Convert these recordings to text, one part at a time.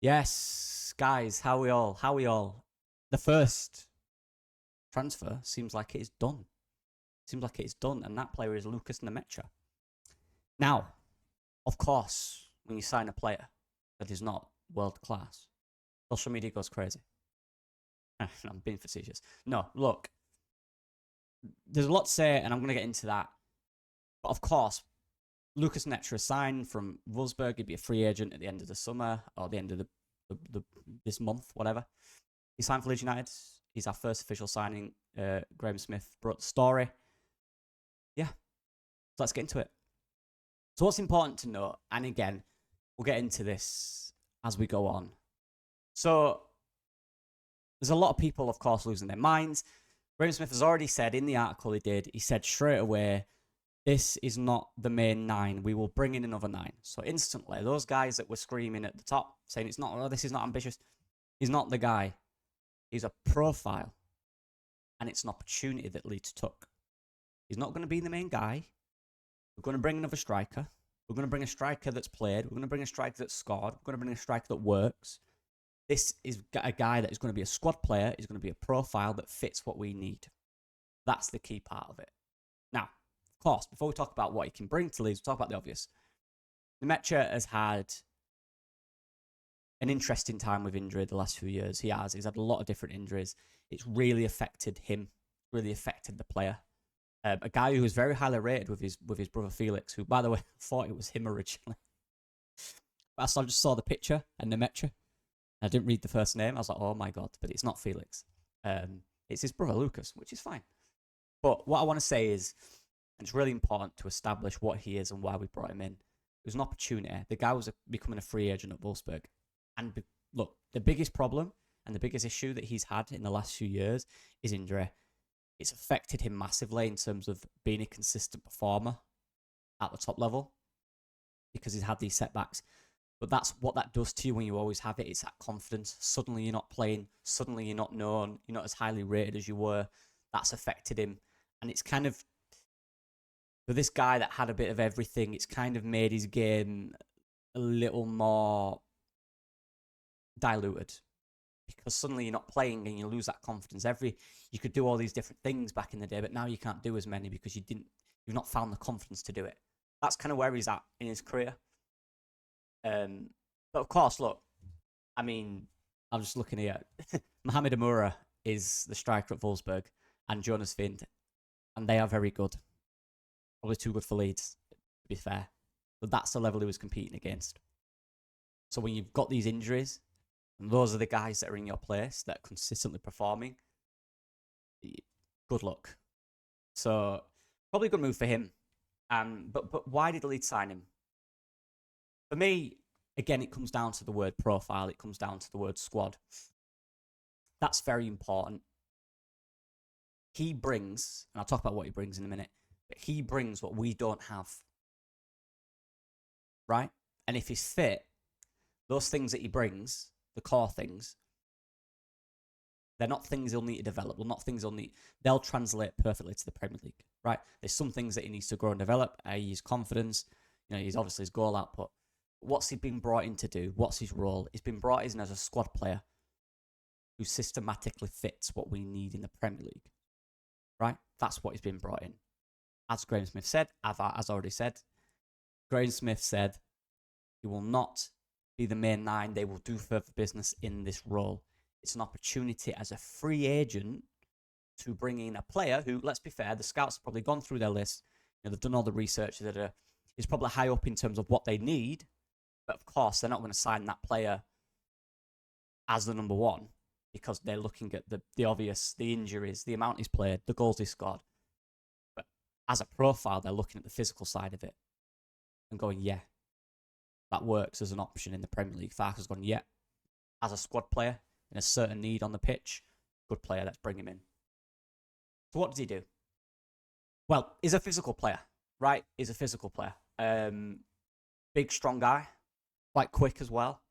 Yes, guys, how we all? How we all? The first transfer seems like it's done. Seems like it's done, and that player is Lukas Nmecha. Now, of course, when you sign a player that is not world class, social media goes crazy. I'm being facetious. No, look, there's a lot to say, and I'm going to get into that. But of course, Lukas Nmecha signed from Wolfsburg. He'd be a free agent at the end of the summer or the end of this month, whatever. He signed for Leeds United. He's our first official signing. Graham Smith brought the story. Yeah, so let's get into it. So what's important to note, and again, we'll get into this as we go on. So there's a lot of people, of course, losing their minds. Graham Smith has already said in the article he said straight away, this is not the main 9. We will bring in another 9. So instantly, those guys that were screaming at the top, saying it's not, this is not ambitious, he's not the guy. He's a profile. And it's an opportunity that Leeds took. He's not going to be the main guy. We're going to bring another striker. We're going to bring a striker that's played. We're going to bring a striker that's scored. We're going to bring a striker that works. This is a guy that is going to be a squad player. He's going to be a profile that fits what we need. That's the key part of it. Now, of course, before we talk about what he can bring to Leeds, we'll talk about the obvious. Nmecha has had an interesting time with injury the last few years. He's had a lot of different injuries. It's really affected him, really affected the player. A guy who was very highly rated with his brother Felix, who, by the way, thought it was him originally. But I just saw the picture and Nmecha. I didn't read the first name. I was like, oh my God, but it's not Felix. It's his brother Lucas, which is fine. But what I want to say is, and it's really important to establish what he is and why we brought him in. It was an opportunity. The guy was becoming a free agent at Wolfsburg. And look, the biggest problem and the biggest issue that he's had in the last few years is injury. It's affected him massively in terms of being a consistent performer at the top level because he's had these setbacks. But that's what that does to you when you always have it. It's that confidence. Suddenly you're not playing. Suddenly you're not known. You're not as highly rated as you were. That's affected him. And it's kind of, for this guy that had a bit of everything, it's kind of made his game a little more diluted. Because suddenly you're not playing and you lose that confidence. You could do all these different things back in the day, but now you can't do as many because you've not found the confidence to do it. That's kind of where he's at in his career. But of course, look, I mean, I'm just looking here. Mohamed Amoura is the striker at Wolfsburg and Jonas Vind, and they are very good. Probably too good for Leeds, to be fair. But that's the level he was competing against. So when you've got these injuries, and those are the guys that are in your place that are consistently performing, good luck. So probably a good move for him. But why did Leeds sign him? For me, again, it comes down to the word profile. It comes down to the word squad. That's very important. He brings, and I'll talk about what he brings in a minute, but he brings what we don't have. Right? And if he's fit, those things that he brings, the core things, they're not things he'll need to develop. They'll translate perfectly to the Premier League, right? There's some things that he needs to grow and develop. His confidence, he's obviously his goal output. What's he been brought in to do? What's his role? He's been brought in as a squad player who systematically fits what we need in the Premier League, right? That's what he's been brought in. As Graham Smith said, as already said, Graham Smith said he will not be the main 9. They will do further business in this role. It's an opportunity as a free agent to bring in a player who, let's be fair, the scouts have probably gone through their list. They've done all the research that is probably high up in terms of what they need. But of course, they're not going to sign that player as the number 1 because they're looking at the obvious, the injuries, the amount he's played, the goals he scored. But as a profile, they're looking at the physical side of it and going, yeah, that works as an option in the Premier League. Farke's gone, yeah, as a squad player in a certain need on the pitch, good player, let's bring him in. So what does he do? Well, he's a physical player, right? He's a physical player. Big, strong guy, quite quick as well.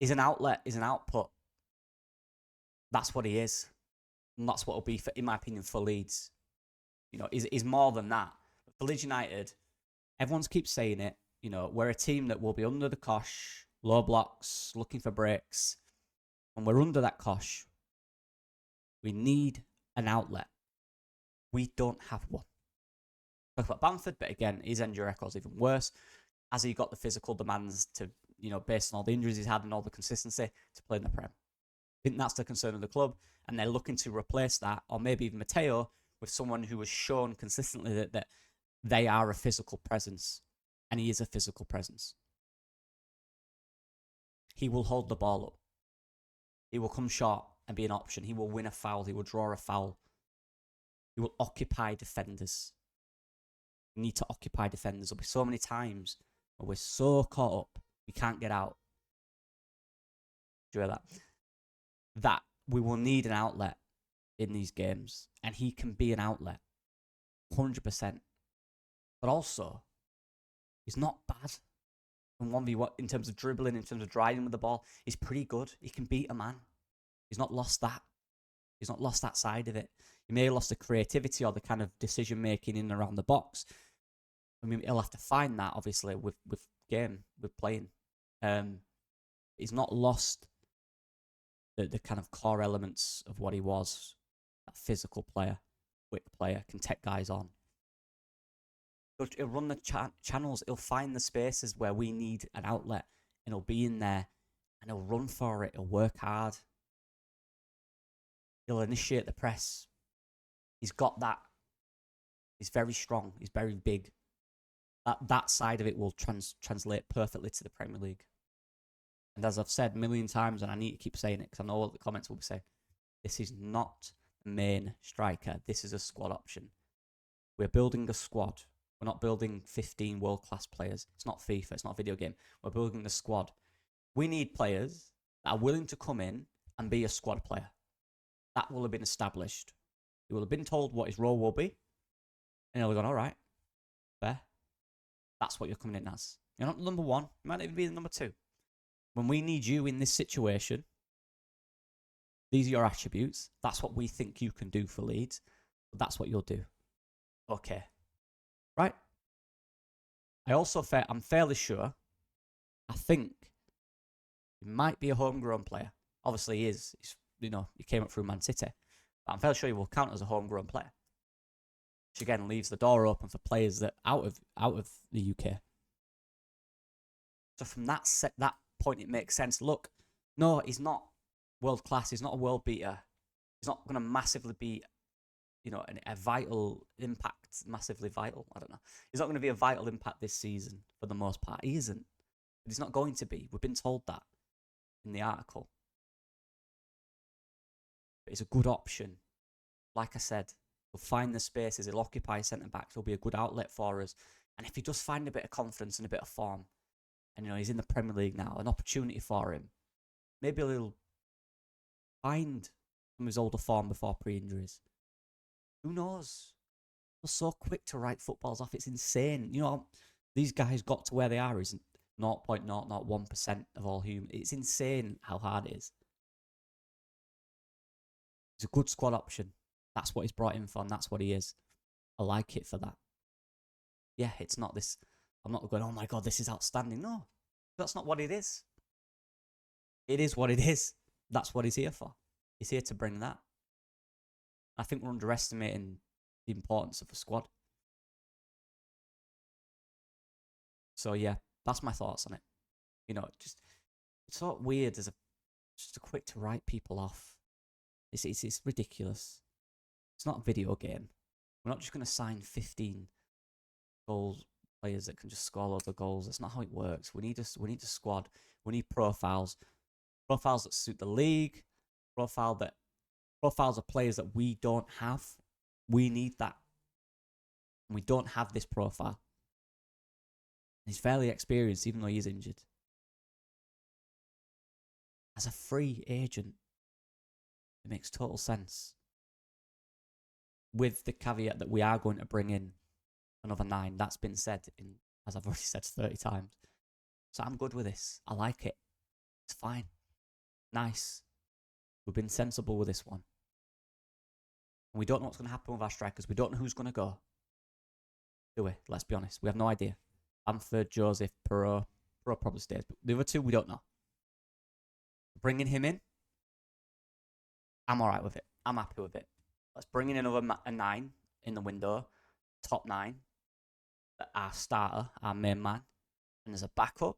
He's an outlet, he's an output. That's what he is. And that's what it'll be, in my opinion, for Leeds. He's more than that. For Leeds United, everyone keeps saying it, we're a team that will be under the cosh low blocks, looking for breaks. When we're under that cosh, we need an outlet. We don't have one. Talk about Bamford, but again, his injury record's even worse. Has he got the physical demands to, based on all the injuries he's had and all the consistency, to play in the Prem? I think that's the concern of the club, and they're looking to replace that, or maybe even Mateo, with someone who has shown consistently that they are a physical presence, and he is a physical presence. He will hold the ball up. He will come short and be an option. He will win a foul. He will draw a foul. He will occupy defenders. We need to occupy defenders. There'll be so many times where we're so caught up, we can't get out. Do you hear that? That we will need an outlet in these games, and he can be an outlet, 100%. But also, he's not bad in 1v1 in terms of dribbling, in terms of driving with the ball. He's pretty good. He can beat a man. He's not lost that. He's not lost that side of it. He may have lost the creativity or the kind of decision making in and around the box. I mean, he'll have to find that obviously with playing. He's not lost the kind of core elements of what he was. That physical player, quick player, can take guys on. He'll run the channels. He'll find the spaces where we need an outlet, and he'll be in there, and he'll run for it. He'll work hard. He'll initiate the press. He's got that. He's very strong. He's very big. That side of it will translate perfectly to the Premier League. And as I've said a million times, and I need to keep saying it because I know what the comments will be saying, this is not the main striker. This is a squad option. We're building a squad. We're not building 15 world-class players. It's not FIFA. It's not a video game. We're building a squad. We need players that are willing to come in and be a squad player. That will have been established. He will have been told what his role will be. And he'll have gone, all right, fair. That's what you're coming in as. You're not number one. You might even be the number two. When we need you in this situation, these are your attributes. That's what we think you can do for Leeds. That's what you'll do. Okay. Right? I'm fairly sure, I think he might be a homegrown player. Obviously he is. He came up through Man City. But I'm fairly sure he will count as a homegrown player. Which again leaves the door open for players that out of the UK. So from that point, it makes sense. Look, no, he's not world class. He's not a world beater. He's not going to massively be, a vital impact. Massively vital. I don't know. He's not going to be a vital impact this season for the most part. He isn't. But he's not going to be. We've been told that in the article. But it's a good option. Like I said, he'll find the spaces. He'll occupy centre backs. He'll be a good outlet for us. And if he does find a bit of confidence and a bit of form, and he's in the Premier League now, an opportunity for him, maybe he'll find some of his older form before pre-injuries. Who knows? They're so quick to write footballs off. It's insane. These guys got to where they are is 0.001% of all human. It's insane how hard it is. He's a good squad option. That's what he's brought in for, and that's what he is. I like it for that. Yeah, it's not this. I'm not going, oh my God, this is outstanding. No, that's not what it is. It is what it is. That's what he's here for. He's here to bring that. I think we're underestimating the importance of the squad. So yeah, that's my thoughts on it. It's sort of weird as just a quick to write people off. It's ridiculous. It's not a video game. We're not just going to sign 15 goals players that can just score loads of goals. That's not how it works. We need a squad. We need profiles that suit the league. Profiles of players that we don't have. We need that. And we don't have this profile. He's fairly experienced, even though he is injured. As a free agent, it makes total sense. With the caveat that we are going to bring in another 9. That's been said, as I've already said 30 times. So I'm good with this. I like it. It's fine. Nice. We've been sensible with this one. And we don't know what's going to happen with our strikers. We don't know who's going to go. Do we? Let's be honest. We have no idea. Bamford, Joseph, Perot. Pro probably stays, but the other two we don't know. Bringing him in, I'm all right with it. I'm happy with it. Let's bring in another a 9 in the window, top 9, our starter, our main man, and as a backup,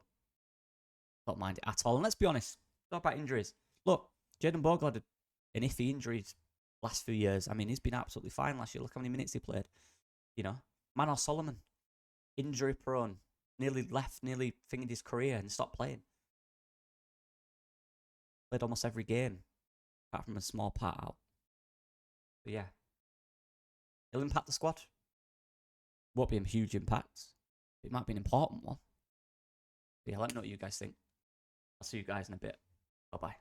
don't mind it at all. And let's be honest, talk about injuries. Look, Jayden Bogle had an iffy injuries last few years. I mean, he's been absolutely fine last year. Look how many minutes he played. You know, Manor Solomon, injury prone, nearly fingered his career and stopped playing. Played almost every game, apart from a small part out. But yeah, he'll impact the squad. Won't be a huge impact. It might be an important one. But yeah, let me know what you guys think. I'll see you guys in a bit. Bye-bye.